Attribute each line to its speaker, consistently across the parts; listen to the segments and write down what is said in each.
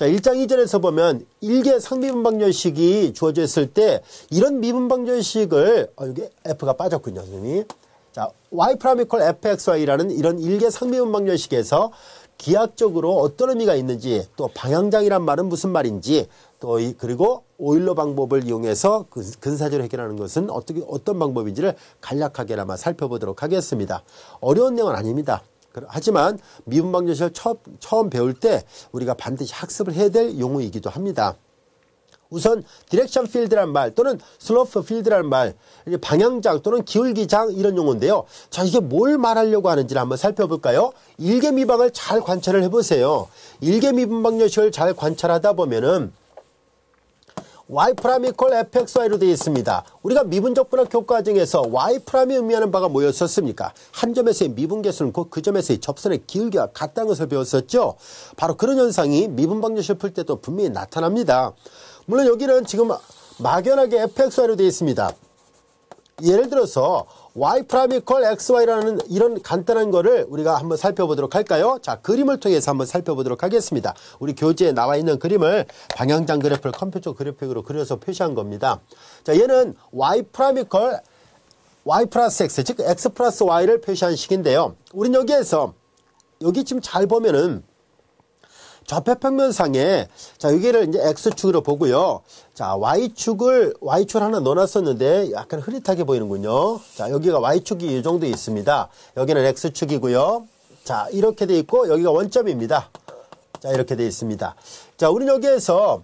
Speaker 1: 자, 1장 2절에서 보면 일개 상미분방정식이 주어져 있을 때 이런 미분방정식을 여기 F가 빠졌군요, 선생님이. 자, y 프라임 이퀄 fxy라는 이런 일개 상미분방정식에서 기하학적으로 어떤 의미가 있는지, 또 방향장이란 말은 무슨 말인지, 또 그리고 오일러 방법을 이용해서 근사제로 해결하는 것은 어떤 방법인지를 간략하게나마 살펴보도록 하겠습니다. 어려운 내용은 아닙니다. 하지만 미분방정식을 처음 배울 때 우리가 반드시 학습을 해야 될 용어이기도 합니다. 우선 디렉션 필드라는 말 또는 슬로프 필드라는 말, 방향장 또는 기울기장 이런 용어인데요. 자, 이게 뭘 말하려고 하는지를 한번 살펴볼까요? 일개미방을 잘 관찰을 해보세요. 일개미분방정식을 잘 관찰하다 보면은 y 프라임 이퀄 fxy로 되어 있습니다. 우리가 미분적 분학 교과정에서 y 프라임이 의미하는 바가 뭐였었습니까? 한 점에서의 미분계수는 곧 그 점에서의 접선의 기울기와 같다는 것을 배웠었죠. 바로 그런 현상이 미분방정식을 풀 때도 분명히 나타납니다. 물론 여기는 지금 막연하게 fxy로 되어 있습니다. 예를 들어서 y 프라임 이퀄 xy라는 이런 간단한 거를 우리가 한번 살펴보도록 할까요? 자, 그림을 통해서 한번 살펴보도록 하겠습니다. 우리 교재에 나와 있는 그림을 방향장 그래프를 컴퓨터 그래픽으로 그려서 표시한 겁니다. 자, 얘는 y 프라임 이퀄 y 플러스 x, 즉 x 플러스 y를 표시한 식인데요. 우린 여기에서 여기 지금 잘 보면은 좌표평면상에, 자, 여기를 이제 X축으로 보고요. 자, Y축을 하나 넣어놨었는데 약간 흐릿하게 보이는군요. 자, 여기가 Y축이 이 정도 있습니다. 여기는 X축이고요. 자, 이렇게 돼 있고, 여기가 원점입니다. 자, 이렇게 돼 있습니다. 자, 우리는 여기에서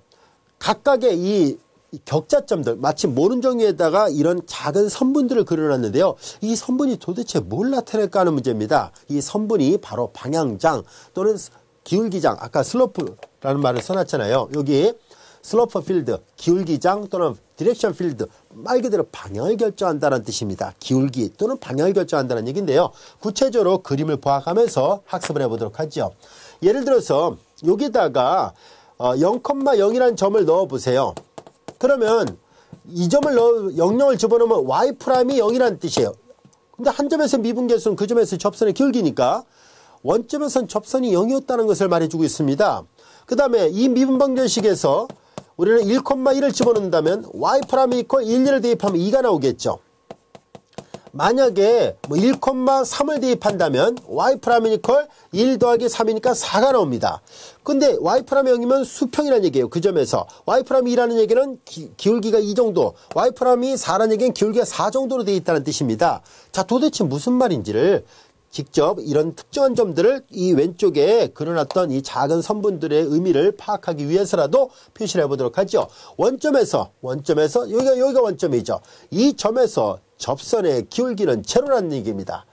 Speaker 1: 각각의 이 격자점들, 마치 모른종 위에다가 이런 작은 선분들을 그려놨는데요. 이 선분이 도대체 뭘 나타낼까 하는 문제입니다. 이 선분이 바로 방향장 또는 기울기장, 아까 슬로프라는 말을 써놨잖아요. 여기 슬로프 필드, 기울기장 또는 디렉션 필드, 말 그대로 방향을 결정한다는 뜻입니다. 기울기 또는 방향을 결정한다는 얘기인데요. 구체적으로 그림을 보아가면서 학습을 해보도록 하죠. 예를 들어서 여기다가 0,0이라는 점을 넣어보세요. 그러면 이 점을 00을 집어넣으면 y 프라임이 0이라는 뜻이에요. 근데 한 점에서 미분계수는 그 점에서 접선의 기울기니까 원점에선 접선이 0이었다는 것을 말해주고 있습니다. 그 다음에 이 미분방정식에서 우리는 1,1을 집어넣는다면 y 프라임이 이퀄 1을 대입하면 2가 나오겠죠. 만약에 1,3을 대입한다면 y 프라임이 이퀄 1 더하기 3이니까 4가 나옵니다. 근데 y 프라임이 0이면 수평이라는 얘기예요. 그 점에서 y 프라임이 2라는 얘기는 기울기가 2 정도, y 프라임이 4라는 얘기는 기울기가 4 정도로 되어 있다는 뜻입니다. 자, 도대체 무슨 말인지를 직접 이런 특정한 점들을 이 왼쪽에 그려놨던 이 작은 선분들의 의미를 파악하기 위해서라도 표시를 해보도록 하죠. 원점에서 여기가 원점이죠. 이 점에서 접선의 기울기는 제로라는 얘기입니다.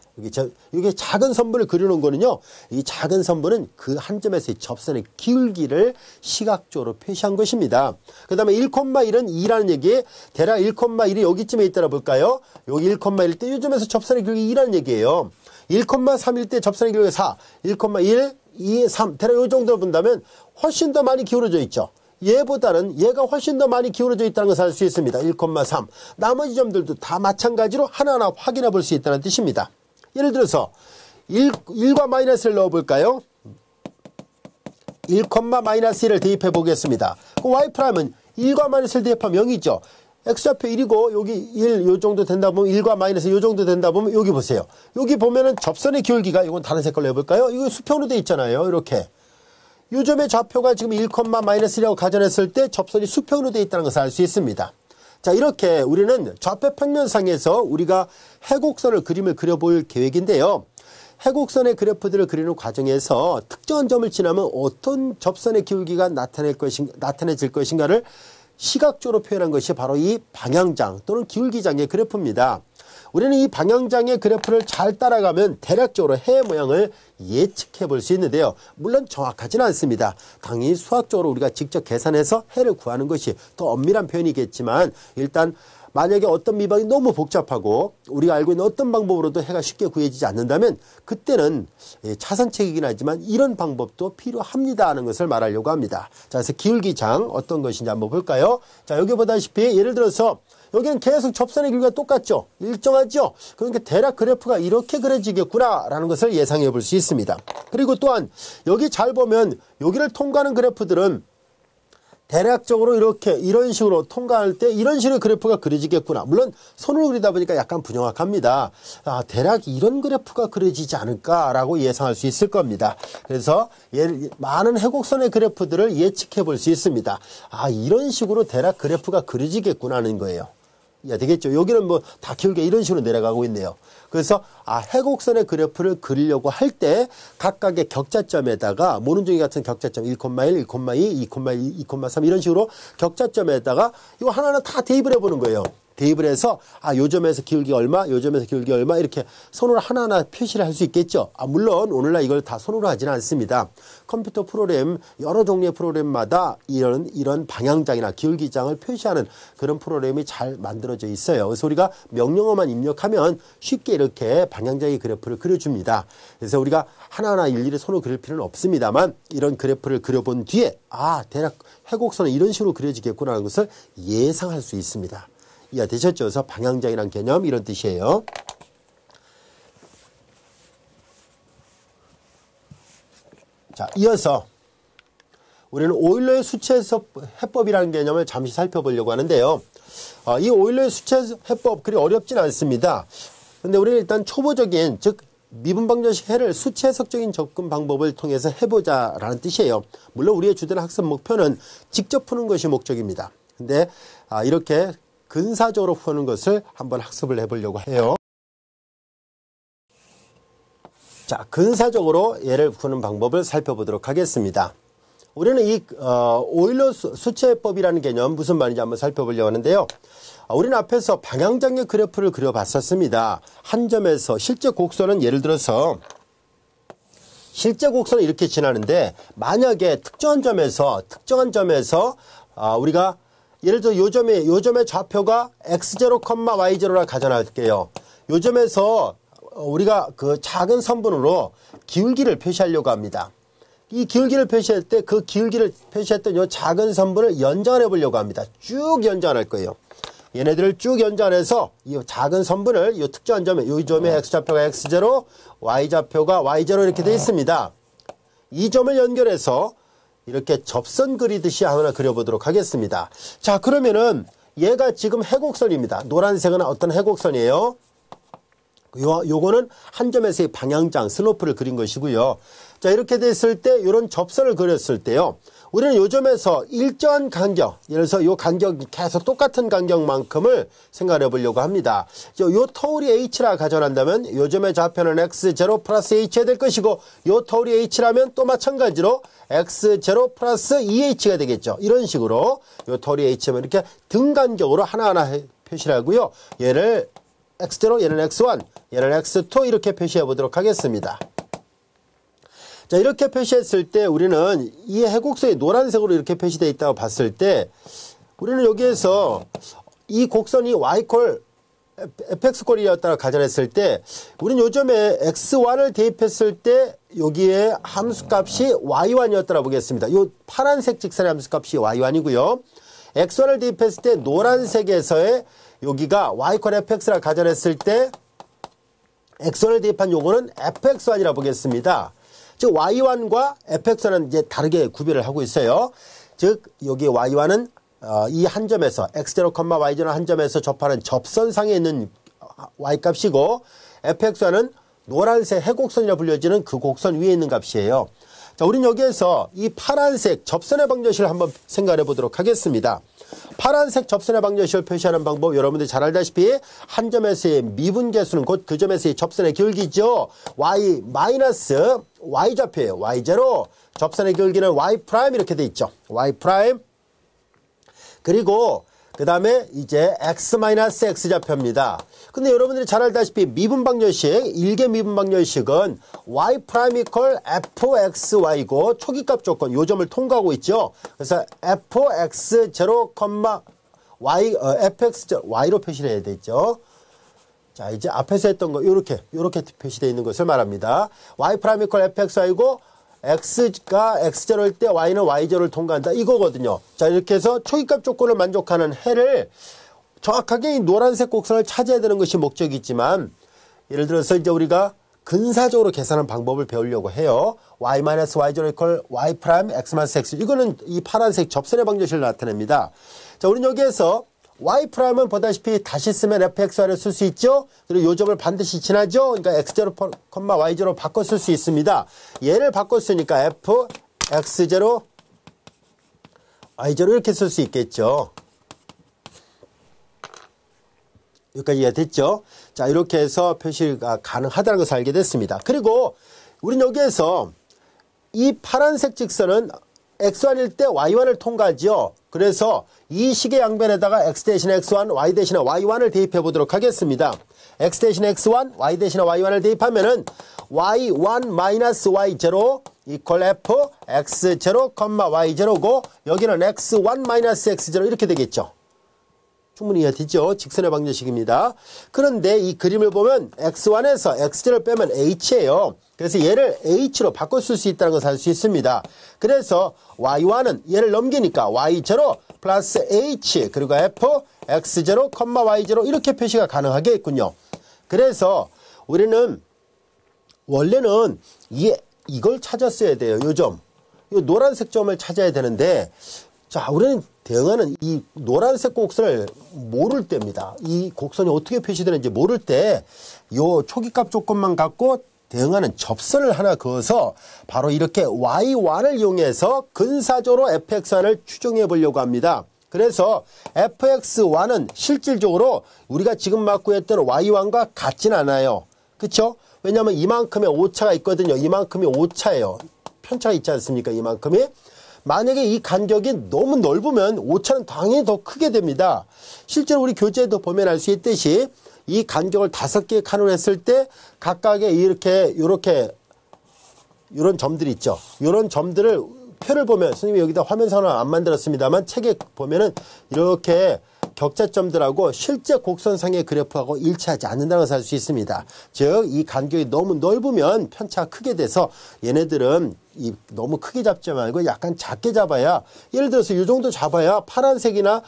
Speaker 1: 여기 작은 선분을 그려놓은 거는요, 이 작은 선분은 그 한 점에서의 접선의 기울기를 시각적으로 표시한 것입니다. 그 다음에 1,1은 2라는 얘기에 대략 1,1이 여기쯤에 있다라 볼까요? 여기 1,1일 때 이 점에서 접선의 기울기 2라는 얘기예요. 1,3일 때 접선의 기울기가 4, 1,1, 2, 3 대략 이 정도 본다면 훨씬 더 많이 기울어져 있죠. 얘보다는 얘가 훨씬 더 많이 기울어져 있다는 것을 알 수 있습니다. 1,3. 나머지 점들도 다 마찬가지로 하나하나 확인해 볼 수 있다는 뜻입니다. 예를 들어서 1과 마이너스를 넣어볼까요? 1,-1을 대입해 보겠습니다. 그 y 프라임은 1과 마이너스를 대입하면 0이죠. x좌표 1이고 여기 1 요 정도 된다 보면 1과 마이너스 요 정도 된다 보면 여기 보세요. 여기 보면은 접선의 기울기가, 이건 다른 색깔로 해볼까요? 이거 수평으로 돼 있잖아요. 이렇게. 요 점의 좌표가 지금 1,-1이라고 가정했을 때 접선이 수평으로 돼 있다는 것을 알 수 있습니다. 자, 이렇게 우리는 좌표 평면상에서 우리가 해곡선을 그림을 그려볼 계획인데요. 해곡선의 그래프들을 그리는 과정에서 특정한 점을 지나면 어떤 접선의 기울기가 나타내질 것인가를 시각적으로 표현한 것이 바로 이 방향장 또는 기울기장의 그래프입니다. 우리는 이 방향장의 그래프를 잘 따라가면 대략적으로 해 모양을 예측해 볼 수 있는데요. 물론 정확하지는 않습니다. 당연히 수학적으로 우리가 직접 계산해서 해를 구하는 것이 더 엄밀한 표현이겠지만, 일단 만약에 어떤 미방이 너무 복잡하고 우리가 알고 있는 어떤 방법으로도 해가 쉽게 구해지지 않는다면 그때는 차선책이긴 하지만 이런 방법도 필요합니다 하는 것을 말하려고 합니다. 자, 그래서 기울기장 어떤 것인지 한번 볼까요? 자, 여기 보다시피 예를 들어서 여기는 계속 접선의 길이가 똑같죠? 일정하죠? 그러니까 대략 그래프가 이렇게 그려지겠구나 라는 것을 예상해 볼 수 있습니다. 그리고 또한 여기 잘 보면 여기를 통과하는 그래프들은 대략적으로 이렇게 이런 식으로 통과할 때 이런 식으로 그래프가 그려지겠구나. 물론 손으로 그리다 보니까 약간 부정확합니다. 대략 이런 그래프가 그려지지 않을까라고 예상할 수 있을 겁니다. 그래서 많은 해곡선의 그래프들을 예측해 볼 수 있습니다. 이런 식으로 대략 그래프가 그려지겠구나 하는 거예요. 되겠죠. 여기는 뭐 다 길게 이런 식으로 내려가고 있네요. 그래서 해곡선의 그래프를 그리려고 할 때 각각의 격자점에다가 모눈종이 같은 격자점 1,1, 1,2, 2,1, 2,3 이런 식으로 격자점에다가 이거 하나하나 다 대입을 해보는 거예요. 대입을 해서 요 점에서 기울기 얼마, 요 점에서 기울기 얼마 이렇게 손으로 하나하나 표시를 할 수 있겠죠. 물론 오늘날 이걸 다 손으로 하지는 않습니다. 컴퓨터 프로그램 여러 종류의 프로그램마다 이런 방향장이나 기울기장을 표시하는 그런 프로그램이 잘 만들어져 있어요. 그래서 우리가 명령어만 입력하면 쉽게 이렇게 방향장의 그래프를 그려줍니다. 그래서 우리가 하나하나 일일이 손으로 그릴 필요는 없습니다만 이런 그래프를 그려본 뒤에 대략 해곡선은 이런 식으로 그려지겠구나 하는 것을 예상할 수 있습니다. 이해되셨죠? 그래서 방향장이란 개념 이런 뜻이에요. 자, 이어서 우리는 오일러의 수체 해법이라는 개념을 잠시 살펴보려고 하는데요. 이 오일러의 수체 해법 그리 어렵진 않습니다. 근데 우리는 일단 초보적인 즉 미분방정식 해를 수체 해석적인 접근 방법을 통해서 해보자라는 뜻이에요. 물론 우리의 주된 학습 목표는 직접 푸는 것이 목적입니다. 근데 이렇게 근사적으로 푸는 것을 한번 학습을 해보려고 해요. 자, 근사적으로 얘를 푸는 방법을 살펴보도록 하겠습니다. 우리는 이 오일러 수체법이라는 개념 무슨 말인지 한번 살펴보려고 하는데요. 우리는 앞에서 방향장의 그래프를 그려봤었습니다. 한 점에서 실제 곡선은 예를 들어서 실제 곡선은 이렇게 지나는데 만약에 특정한 점에서 우리가 예를 들어 요 점의 좌표가 x0, y0라 가정할게요. 요 점에서 우리가 그 작은 선분으로 기울기를 표시하려고 합니다. 이 기울기를 표시할 때 그 기울기를 표시했던 요 작은 선분을 연장을 해보려고 합니다. 쭉 연장할 거예요. 얘네들을 쭉 연장해서 이 작은 선분을 이 특정한 점에 이 점의 x좌표가 x0, y좌표가 y0 이렇게 되어 있습니다. 이 점을 연결해서 이렇게 접선 그리듯이 하나 그려보도록 하겠습니다. 자, 그러면은 얘가 지금 해곡선입니다. 노란색은 어떤 해곡선이에요? 요거는 한 점에서의 방향장, 슬로프를 그린 것이고요. 자, 이렇게 됐을 때 이런 접선을 그렸을 때요. 우리는 요 점에서 일정한 간격, 예를 들어서 요 간격이 계속 똑같은 간격만큼을 생각해 보려고 합니다. 요 터울이 h라 가정한다면 요 점의 좌표는 x0 플러스 h가 될 것이고 요 터울이 h라면 또 마찬가지로 x0 플러스 2h가 되겠죠. 이런 식으로 요 터울이 h면 이렇게 등간격으로 하나하나 표시를 하고요. 얘를 x0, 얘는 x1, 얘는 x2 이렇게 표시해 보도록 하겠습니다. 자, 이렇게 표시했을 때 우리는 이 해곡선이 노란색으로 이렇게 표시되어 있다고 봤을 때 우리는 여기에서 이 곡선이 y콜 fx콜이었다고 가정했을 때 우리는 요점에 x1을 대입했을 때 여기에 함수값이 y1이었다고 보겠습니다. 이 파란색 직선의 함수값이 y1이고요. x1을 대입했을 때 노란색에서의 여기가 y콜 fx라 가정했을 때 x1을 대입한 요거는 fx1이라고 보겠습니다. 즉 y1과 fx1은 이제 다르게 구별을 하고 있어요. 즉 여기 y1은 이 한 점에서 x0, y0는 한 점에서 접하는 접선상에 있는 y값이고 fx1은 노란색 해곡선이라 불려지는 그 곡선 위에 있는 값이에요. 자, 우린 여기에서 이 파란색 접선의 방정식을 한번 생각해 보도록 하겠습니다. 파란색 접선의 방정식을 표시하는 방법 여러분들이 잘 알다시피 한 점에서의 미분계수는 곧 그 점에서의 접선의 기울기죠. y 마이너스 y좌표예요. y0 접선의 기울기는 y 프라임 이렇게 돼 있죠. y 프라임 그리고 그 다음에 이제 x-x좌표입니다. 근데 여러분들이 잘 알다시피 미분방정식, 일개 미분방정식은 y 프라임 이퀄 fxy고 초기값 조건, 요 점을 통과하고 있죠. 그래서 fx0, y, fx0, y로 표시를 해야 되죠. 자, 이제 앞에서 했던 거, 요렇게 표시되어 있는 것을 말합니다. y 프라임 이퀄 fxy고 x가 x0일 때 y는 y0를 통과한다 이거거든요. 자, 이렇게 해서 초기값 조건을 만족하는 해를 정확하게 이 노란색 곡선을 찾아야 되는 것이 목적이지만 예를 들어서 이제 우리가 근사적으로 계산하는 방법을 배우려고 해요. y-y0 equal y 프라임 x-x. 이거는 이 파란색 접선의 방정식을 나타냅니다. 자, 우리는 여기에서 y 프라임은 보다시피 다시 쓰면 fxy를 쓸 수 있죠. 그리고 요 점을 반드시 지나죠. 그러니까 x0, y0 바꿔 쓸 수 있습니다. 얘를 바꿔 쓰니까 f x0 y0 이렇게 쓸 수 있겠죠. 여기까지 이해됐죠? 자, 이렇게 해서 표시가 가능하다는 것을 알게 됐습니다. 그리고 우리는 여기에서 이 파란색 직선은 x1일 때 y1을 통과하죠. 그래서 이 식의 양변에다가 x 대신에 x1, y 대신에 y1을 대입해 보도록 하겠습니다. x 대신에 x1, y 대신에 y1을 대입하면은 y1-y0 equal f x0, y0고 여기는 x1-x0 이렇게 되겠죠. 충분히 이해되죠? 직선의 방정식입니다. 그런데 이 그림을 보면 x1에서 x0를 빼면 h예요. 그래서 얘를 h로 바꿔 쓸 수 있다는 것을 알 수 있습니다. 그래서 y1은 얘를 넘기니까 y0 플러스 h 그리고 f x0, y0 이렇게 표시가 가능하겠군요. 그래서 우리는 원래는 이걸 찾았어야 돼요. 요 점. 이 노란색 점을 찾아야 되는데 자, 우리는 대응하는 이 노란색 곡선을 모를 때입니다. 이 곡선이 어떻게 표시되는지 모를 때 요 초기값 조건만 갖고 대응하는 접선을 하나 그어서 바로 이렇게 y1을 이용해서 근사적으로 fx1을 추정해 보려고 합니다. 그래서 fx1은 실질적으로 우리가 지금 막 구했던 y1과 같진 않아요. 그쵸? 왜냐하면 이만큼의 오차가 있거든요. 이만큼이 오차예요. 편차가 있지 않습니까? 이만큼이. 만약에 이 간격이 너무 넓으면 오차는 당연히 더 크게 됩니다. 실제로 우리 교재에도 보면 알 수 있듯이 이 간격을 5개의 칸으로 했을 때 각각의 이런 점들이 있죠. 이런 점들을 표를 보면 선생님이 여기다 화면상을 안 만들었습니다만 책에 보면은 이렇게 격자점들하고 실제 곡선상의 그래프하고 일치하지 않는다는 것을 알 수 있습니다. 즉, 이 간격이 너무 넓으면 편차가 크게 돼서 얘네들은 너무 크게 잡지 말고 약간 작게 잡아야, 예를 들어서 이 정도 잡아야 파란색이나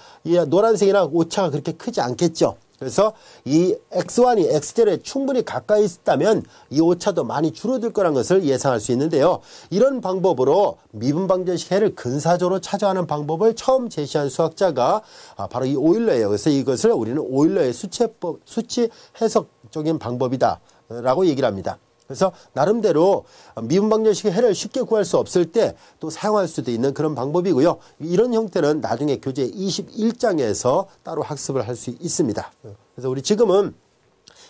Speaker 1: 노란색이나 오차가 그렇게 크지 않겠죠. 그래서 이 x1이 x0에 충분히 가까이 있다면 이 오차도 많이 줄어들 거란 것을 예상할 수 있는데요. 이런 방법으로 미분방정식 해를 근사적으로 찾아가는 방법을 처음 제시한 수학자가 바로 이 오일러예요. 그래서 이것을 우리는 오일러의 수치 해석적인 방법이다 라고 얘기를 합니다. 그래서 나름대로 미분방정식의 해를 쉽게 구할 수 없을 때 또 사용할 수도 있는 그런 방법이고요. 이런 형태는 나중에 교재 21장에서 따로 학습을 할 수 있습니다. 그래서 우리 지금은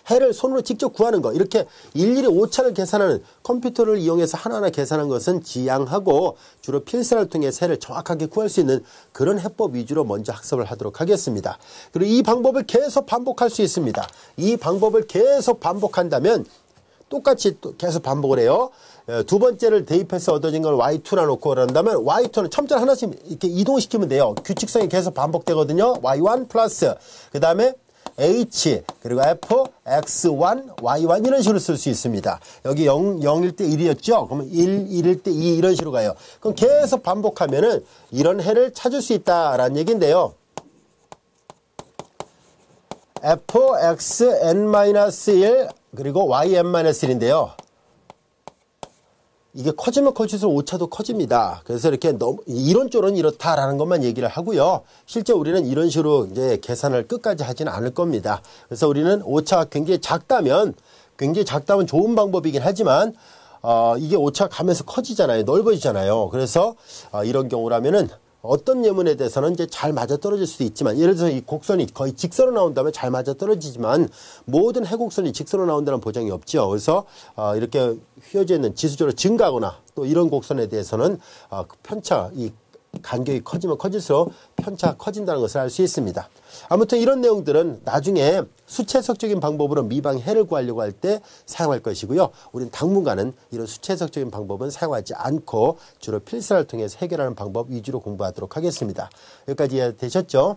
Speaker 1: 해를 손으로 직접 구하는 거, 이렇게 일일이 오차를 계산하는 컴퓨터를 이용해서 하나하나 계산한 것은 지양하고 주로 필사를 통해 해를 정확하게 구할 수 있는 그런 해법 위주로 먼저 학습을 하도록 하겠습니다. 그리고 이 방법을 계속 반복할 수 있습니다. 이 방법을 계속 반복한다면 똑같이 또 계속 반복을 해요. 두 번째를 대입해서 얻어진 걸 y2라 놓고 그런다면 y2는 첨자를 하나씩 이렇게 이동시키면 돼요. 규칙성이 계속 반복되거든요. y1 플러스 그 다음에 h 그리고 f x1 y1 이런 식으로 쓸 수 있습니다. 여기 0일 때 1이었죠. 그러면 1일 때 2 이런 식으로 가요. 그럼 계속 반복하면은 이런 해를 찾을 수 있다라는 얘기인데요. fxn-1 그리고 yn-1인데요. 이게 커지면 커질수록 오차도 커집니다. 그래서 이렇게 이론적으로는 이렇다라는 것만 얘기를 하고요. 실제 우리는 이런 식으로 이제 계산을 끝까지 하지는 않을 겁니다. 그래서 우리는 오차가 굉장히 작다면 좋은 방법이긴 하지만 이게 오차가 가면서 커지잖아요. 넓어지잖아요. 그래서 이런 경우라면은 어떤 예문에 대해서는 이제 잘 맞아떨어질 수도 있지만, 예를 들어서 이 곡선이 거의 직선으로 나온다면 잘 맞아떨어지지만 모든 해곡선이 직선으로 나온다는 보장이 없죠. 그래서 이렇게 휘어져 있는 지수적으로 증가하거나 또 이런 곡선에 대해서는 편차, 이 간격이 커지면 커질수록 편차가 커진다는 것을 알 수 있습니다. 아무튼 이런 내용들은 나중에 수채석적인 방법으로 미방해를 구하려고 할 때 사용할 것이고요. 우리는 당분간은 이런 수채석적인 방법은 사용하지 않고 주로 필사를 통해서 해결하는 방법 위주로 공부하도록 하겠습니다. 여기까지 이해되셨죠?